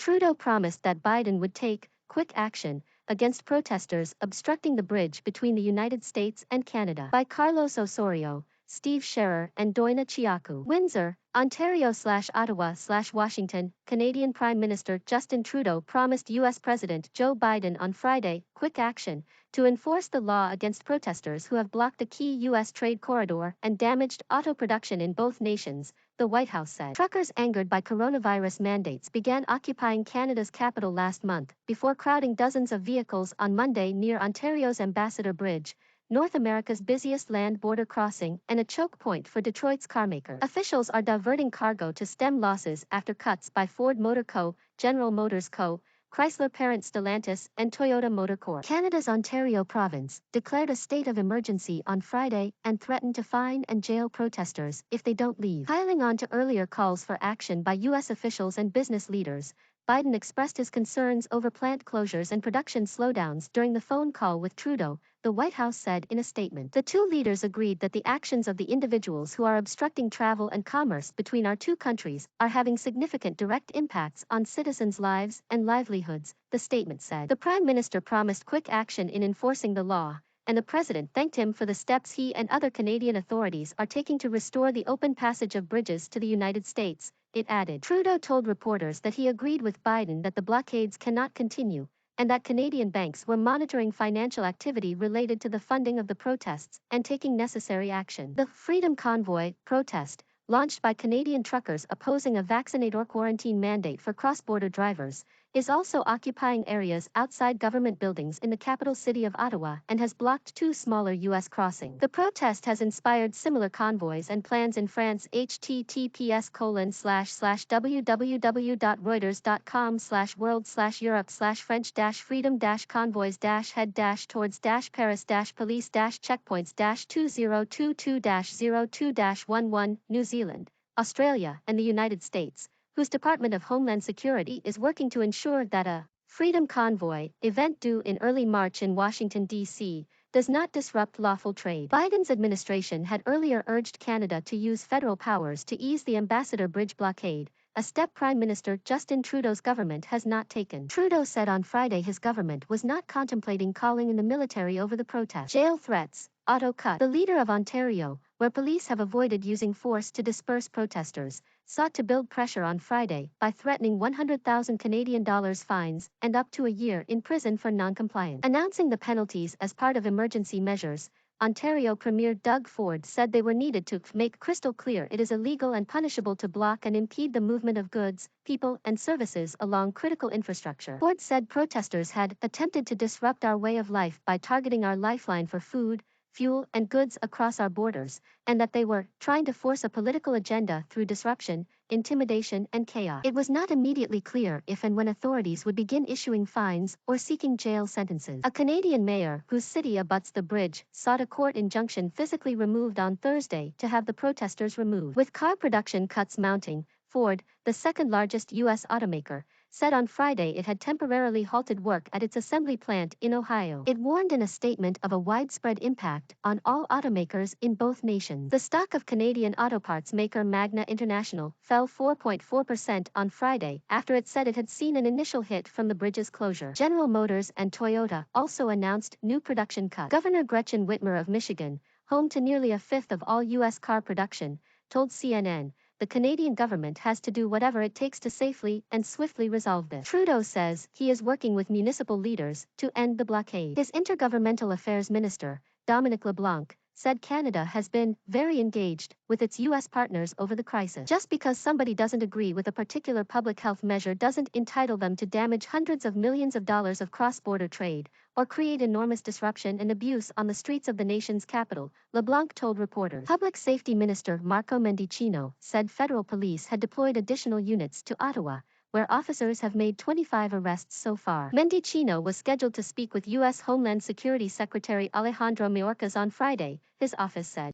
Trudeau promised that Biden would take quick action against protesters obstructing the bridge between the United States and Canada. By Carlos Osorio, Steve Scherer, and Doina Chiaku. Windsor, Ontario/Ottawa/Washington, Canadian Prime Minister Justin Trudeau promised U.S. President Joe Biden on Friday quick action to enforce the law against protesters who have blocked a key U.S. trade corridor and damaged auto production in both nations, the White House said. Truckers angered by coronavirus mandates began occupying Canada's capital last month, before crowding dozens of vehicles on Monday near Ontario's Ambassador Bridge, North America's busiest land border crossing and a choke point for Detroit's carmaker. Officials are diverting cargo to stem losses after cuts by Ford Motor Co., General Motors Co., Chrysler parent Stellantis, and Toyota Motor Corp. Canada's Ontario province declared a state of emergency on Friday and threatened to fine and jail protesters if they don't leave. Piling on to earlier calls for action by U.S. officials and business leaders, Biden expressed his concerns over plant closures and production slowdowns during the phone call with Trudeau, the White House said in a statement. The two leaders agreed that the actions of the individuals who are obstructing travel and commerce between our two countries are having significant direct impacts on citizens' lives and livelihoods, the statement said. The Prime Minister promised quick action in enforcing the law, and the President thanked him for the steps he and other Canadian authorities are taking to restore the open passage of bridges to the United States, it added. Trudeau told reporters that he agreed with Biden that the blockades cannot continue, and that Canadian banks were monitoring financial activity related to the funding of the protests and taking necessary action. The Freedom Convoy protest, launched by Canadian truckers opposing a vaccinator quarantine mandate for cross-border drivers, is also occupying areas outside government buildings in the capital city of Ottawa and has blocked two smaller U.S. crossings. The protest has inspired similar convoys and plans in France. https://www.reuters.com/world/Europe/French-freedom-convoys-head-towards-paris-police-checkpoints-2022-02-11, New Zealand, Australia, and the United States, whose Department of Homeland Security is working to ensure that a Freedom Convoy event due in early March in Washington, D.C., does not disrupt lawful trade. Biden's administration had earlier urged Canada to use federal powers to ease the Ambassador Bridge blockade, a step Prime Minister Justin Trudeau's government has not taken. Trudeau said on Friday his government was not contemplating calling in the military over the protest. Jail threats, auto cut. The leader of Ontario, where police have avoided using force to disperse protesters, sought to build pressure on Friday by threatening $100,000 fines and up to a year in prison for non-compliance. Announcing the penalties as part of emergency measures, Ontario Premier Doug Ford said they were needed to make crystal clear it is illegal and punishable to block and impede the movement of goods, people, and services along critical infrastructure. Ford said protesters had attempted to disrupt our way of life by targeting our lifeline for food, fuel, and goods across our borders, and that they were trying to force a political agenda through disruption, intimidation, and chaos. It was not immediately clear if and when authorities would begin issuing fines or seeking jail sentences. A Canadian mayor whose city abuts the bridge sought a court injunction physically removed on Thursday to have the protesters removed. With car production cuts mounting, Ford, the second-largest U.S. automaker, said on Friday it had temporarily halted work at its assembly plant in Ohio. It warned in a statement of a widespread impact on all automakers in both nations. The stock of Canadian autoparts maker Magna International fell 4.4% on Friday after it said it had seen an initial hit from the bridge's closure. General Motors and Toyota also announced new production cuts. Governor Gretchen Whitmer of Michigan, home to nearly a fifth of all U.S. car production, told CNN, the Canadian government has to do whatever it takes to safely and swiftly resolve this. Trudeau says he is working with municipal leaders to end the blockade. His Intergovernmental Affairs Minister, Dominic LeBlanc, said Canada has been very engaged with its U.S. partners over the crisis. Just because somebody doesn't agree with a particular public health measure doesn't entitle them to damage hundreds of millions of dollars of cross-border trade or create enormous disruption and abuse on the streets of the nation's capital, LeBlanc told reporters. Public Safety Minister Marco Mendicino said federal police had deployed additional units to Ottawa, where officers have made 25 arrests so far. Mendicino was scheduled to speak with U.S. Homeland Security Secretary Alejandro Mayorkas on Friday, his office said.